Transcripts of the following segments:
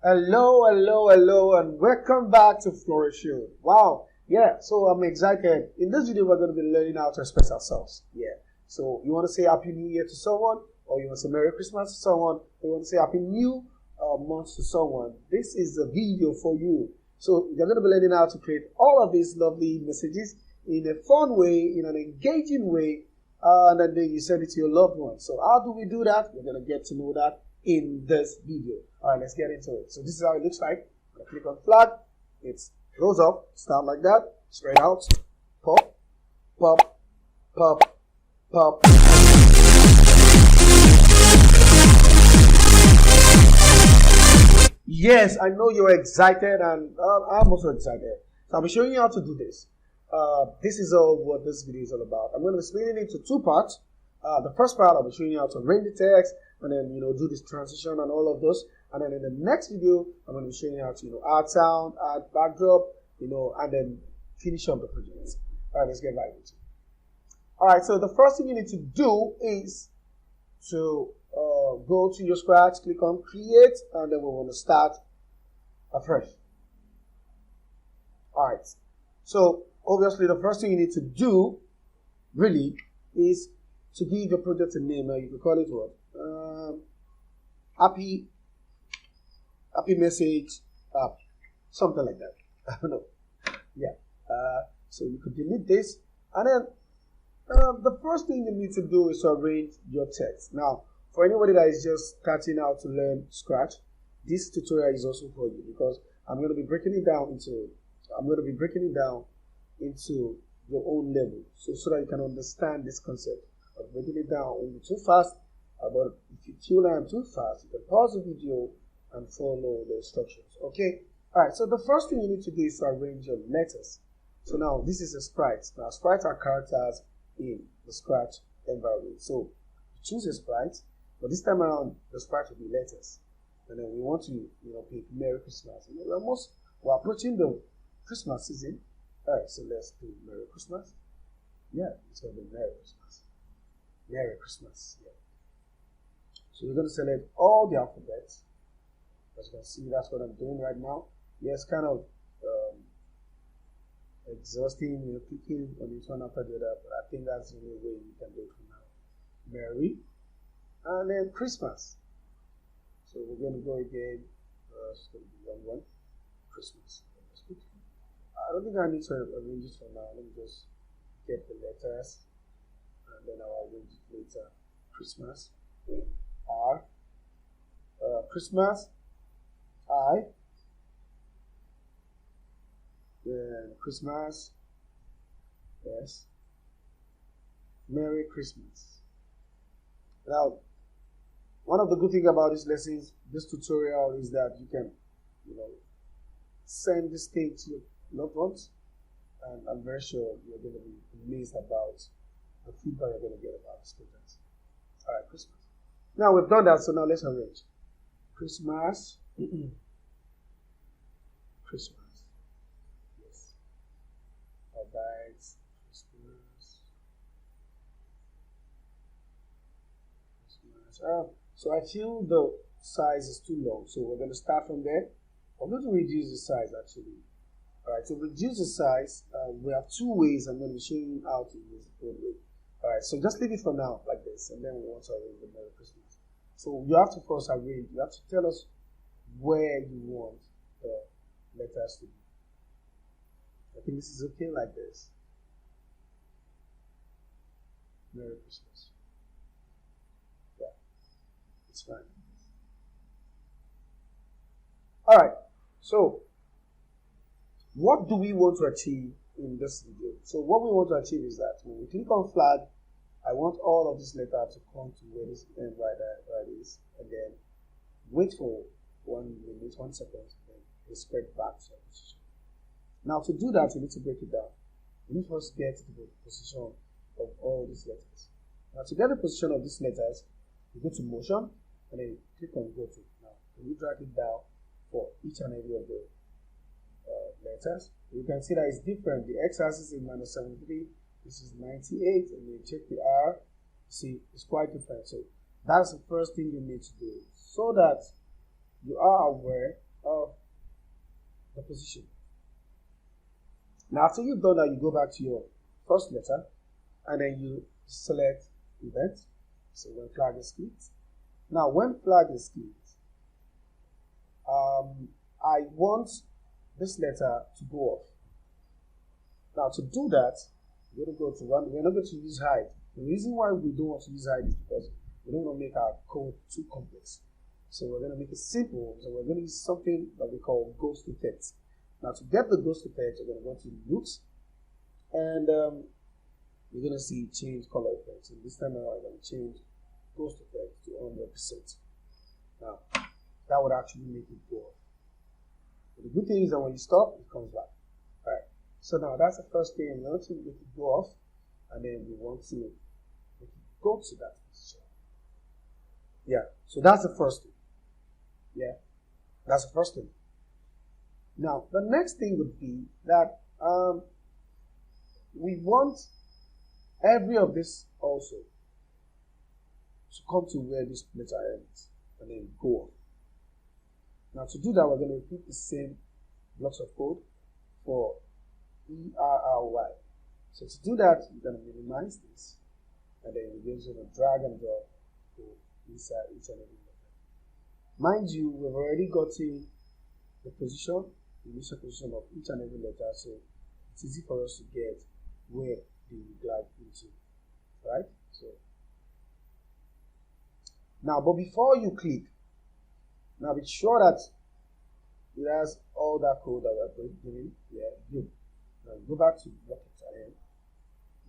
Hello, and welcome back to Flourish. Wow, yeah, so I'm excited. In this video, we're going to be learning how to express ourselves. Yeah, so you want to say Happy New Year to someone, or you want to say Merry Christmas to someone, or you want to say Happy New Month to someone. This is a video for you. So you're going to be learning how to create all of these lovely messages in a fun way, in an engaging way, and then you send it to your loved ones. So how do we do that? We're going to get to know that in this video. All right, let's get into it. So this is how it looks like. I'm gonna click on flag. It goes up, start like that, straight out, pop, pop, pop, pop. Yes, I know you're excited, and I'm also excited. So I'll be showing you how to do this. This is all what this video is all about. I'm going to be splitting it into two parts. The first part, I'll be showing you how to arrange the text, and then do this transition and all of those. And then in the next video, I'm going to be showing you how to add sound, add backdrop, and then finish up the project. All right, let's get right into it. All right, so the first thing you need to do is to go to your Scratch, click on Create, and then we want to start afresh. All right, so obviously the first thing you need to do really is to give your project a name. You can call it what? Happy message app, something like that. I don't know. Yeah. So you could delete this, and then the first thing you need to do is to arrange your text. Now, for anybody that is just starting out to learn Scratch, this tutorial is also for you, because I'm going to be breaking it down into your own level, so that you can understand this concept. I'm breaking it down only too fast, but if you feel I'm too fast, you can pause the video and follow the instructions. Okay? Alright, so the first thing you need to do is to arrange your letters. So now this is a sprite. Now sprites are characters in the Scratch environment. So you choose a sprite, but this time around the sprite will be letters. And then we want to pick Merry Christmas. We're approaching the Christmas season. Alright, so let's do Merry Christmas. Yeah, it's gonna be Merry Christmas. Merry Christmas. Yeah. So we're going to select all the alphabets. As you can see, that's what I'm doing right now. Yeah, it's kind of exhausting, clicking on each one after the other, but I think that's the only way you can do it for now. Merry, and then Christmas. So we're going to go again. It's going to be a long one. Christmas. I don't think I need to arrange it for now. Let me just get the letters, and then I'll arrange it later. Christmas. R. Christmas. I. Then Christmas. Yes. Merry Christmas. Now, one of the good things about this lesson, this tutorial, is that you can, send this thing to your loved ones, and I'm very sure you're going to be amazed about the feedback you're going to get about this project. All right, Christmas. Now we've done that, so now let's arrange. Christmas. Christmas. Yes. All right. Christmas. Christmas. So I feel the size is too long, so we're going to start from there. I'm going to reduce the size actually. Alright, to reduce the size, we have two ways. I'm going to be showing you how to use the code way. Alright, so just leave it for now like this, and then we want to arrange the Merry Christmas. So you have to first arrange, you have to tell us where you want the letters to be. I think this is okay like this. Merry Christmas. Yeah, it's fine. Alright, so what do we want to achieve in this video? So what we want to achieve is that when we click on flag, I want all of this letter to come to where this end right is, and then wait for 1 minute, 1 second, and then spread back to the position. Now to do that, you need to break it down. You need to first get to the position of all these letters. Now to get the position of these letters, you go to motion, and then click on go to. Now when you drag it down for each and every of the letters, you can see that it's different. The x-axis is -73. This is 98, and you check the R, see it's quite different. So that's the first thing you need to do, so that you are aware of the position. Now after you've done that, you go back to your first letter and then you select event. So when flag is clicked. Now when flag is clicked, I want this letter to go off. Now to do that, we're going to go to run. We're not going to use hide. The reason why we don't want to use hide is because we don't want to make our code too complex. So we're going to make it simple. So we're going to use something that we call ghost effect. Now to get the ghost effect, we're going to go to root, and you're going to see change color effect. And this time around, I'm going to change ghost effect to 100%. Now that would actually make it go off. But the good thing is that when you stop, it comes back. All right. So now that's the first thing. We want to make it go off, and then we want to make it go to that position. Yeah. So that's the first thing. Yeah. That's the first thing. Now the next thing would be that we want every of this also to come to where this letter ends and then go off. Now to do that, we're going to repeat the same blocks of code for ERRY. So to do that, you're going to minimize this, and then you're just going to drag and drop to inside each and every letter. Mind you, we've already gotten the position, the initial position of each and every letter, so it's easy for us to get where they will glide into, right? So now, but before you click, now be sure that it has all that code that we're doing. Yeah, good. Now go back to block it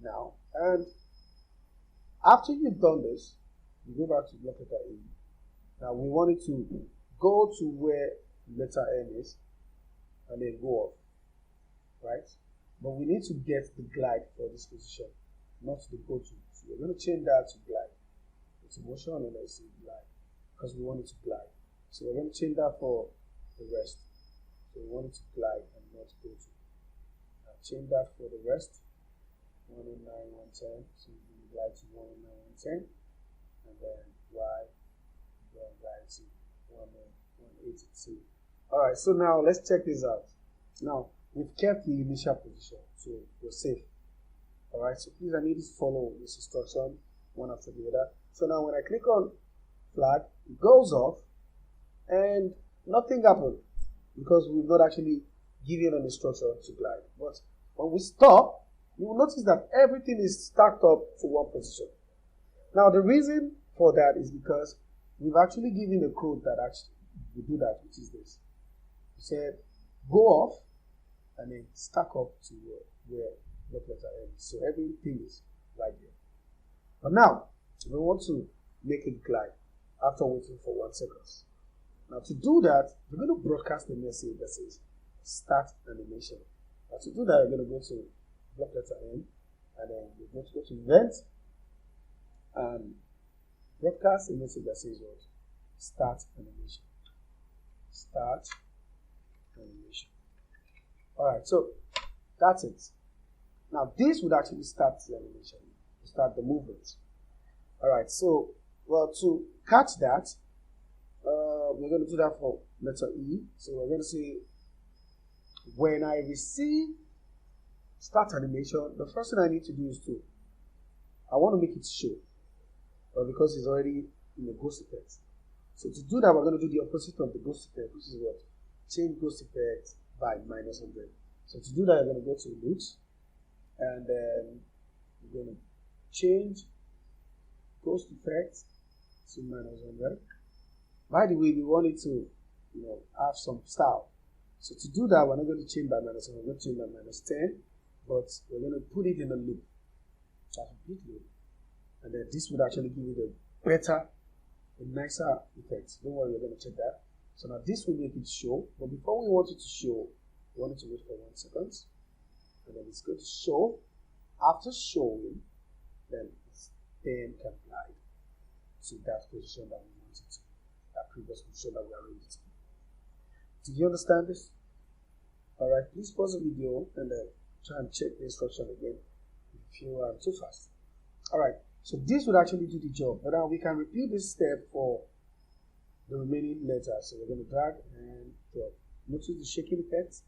now, and after you've done this, you go back to block it in. Now we want it to go to where letter N is and then go off, right? But we need to get the glide for this position, not the go to. So we're going to change that to glide. It's a motion and then say glide because we want it to glide. So we're going to change that for the rest. So we want it to glide and not go to. Now change that for the rest. 109, 110. So we glide to 109, 110. And then Y, then glide to 182. Alright, so now let's check this out. Now we've kept the initial position, so we're safe. Alright, so please I need you to follow this instruction one after the other. So now when I click on flag, it goes off and nothing happened because we've not actually given an instruction to glide. But when we stop, you will notice that everything is stacked up to one position. Now the reason for that is because we've actually given a code that actually will do that, which is this. We said go off and then stack up to where the letter ends. So everything is right there. But now we want to make it glide after waiting for 1 second. Now to do that, we're going to broadcast a message that says start animation. Now to do that, you're going to go to block letter N, and then you're going to go to event and broadcast a message that says what? Start animation. Start animation. Alright, so that's it. Now this would actually start the animation, start the movement. Alright, so well, to catch that, we're going to do that for letter E. So we're going to say when I receive start animation, the first thing I need to do is I want to make it show, but because it's already in the ghost effect. So to do that, we're going to do the opposite of the ghost effect, which is what? Change ghost effect by -100. So to do that, you're going to go to root, and then you're going to change ghost effect to -100. By the way, we want it to, have some style. So to do that, we're not going to change by -100. We're going to change by -10, but we're going to put it in a loop. That's a big loop, and then this would actually give you a nicer effect. Don't worry, we're going to check that. So now this will make it show, but before we want it to show, we want it to wait for 1 second, and then it's going to show. After showing, then can glide to that position that we want it to, that previous position that we arranged it to. Did you understand this? Alright, please pause the video and try and check the instruction again if you are too fast. Alright, so this would actually do the job, but now we can repeat this step for the remaining letters. So we're going to drag and drop. Notice the shaking effect.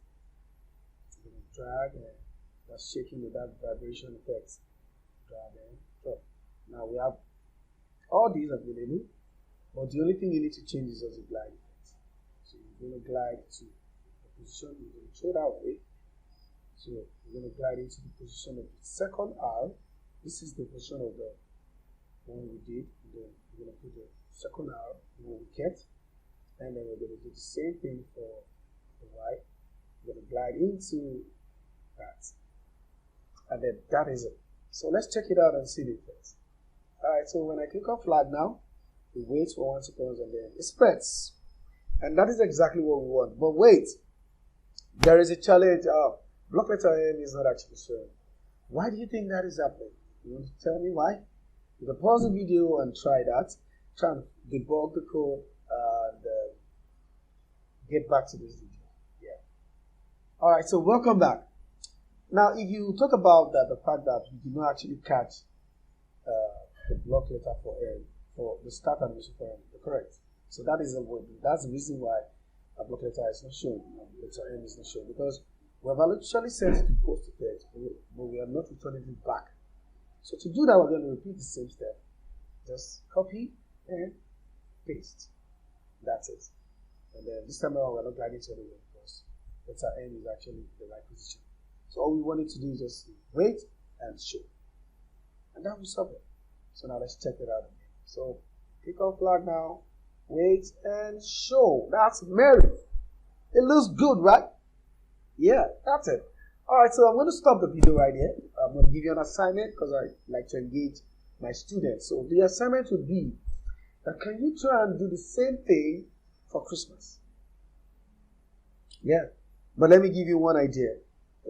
I'm going to drag and that's shaking with that vibration effect. Drag and drop. Now we have all these available, but the only thing you need to change is just the glide effect. So you're going to glide to the position, you're going to throw that away. So we're going to glide into the position of the second R. This is the position of the one we did. And then we're going to put the second R, the one we kept. And then we're going to do the same thing for the Y. We're going to glide into that. And then that is it. So let's check it out and see the effects. Alright, so when I click on flag now, it waits for 1 second and then it spreads. And that is exactly what we want. But wait, there is a challenge. Block letter M is not actually showing. Why do you think that is happening? You want to tell me why? You can pause the video and try that. Try and debug the code and get back to this video. Yeah. Alright, so welcome back. Now, if you talk about that, the fact that we did not actually catch the block letter for M, for the start animation for M, correct. So that's the reason why a block letter is not shown, letter M is not shown, because we have actually set it to post the text, but we are not returning it back. So to do that, we're going to repeat the same step. Just copy and paste. That's it. And then this time around, we're not gliding to anywhere because letter M is actually the right position. So all we wanted to do is just wait and show. And that will solve it. So now let's check it out again. So click on flag now, wait and show. That's Mary. It looks good, right? Yeah, that's it. Alright, so I'm going to stop the video right here. I'm going to give you an assignment because I like to engage my students. So the assignment would be that can you try and do the same thing for Christmas? Yeah, but let me give you one idea.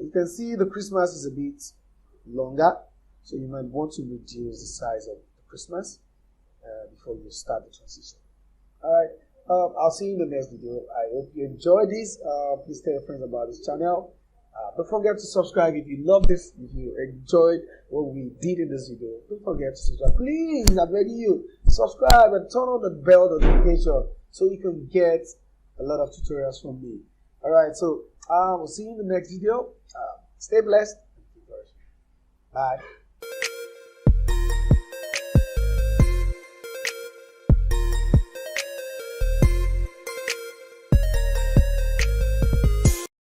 You can see the Christmas is a bit longer, so you might want to reduce the size of the Christmas before you start the transition. Alright, I'll see you in the next video. I hope you enjoyed this. Please tell your friends about this channel. Don't forget to subscribe if you love this, if you enjoyed what we did in this video. Don't forget to subscribe. Please, I'm begging you, subscribe and turn on the bell notification so you can get a lot of tutorials from me. Alright, so we'll see you in the next video. Stay blessed. Bye.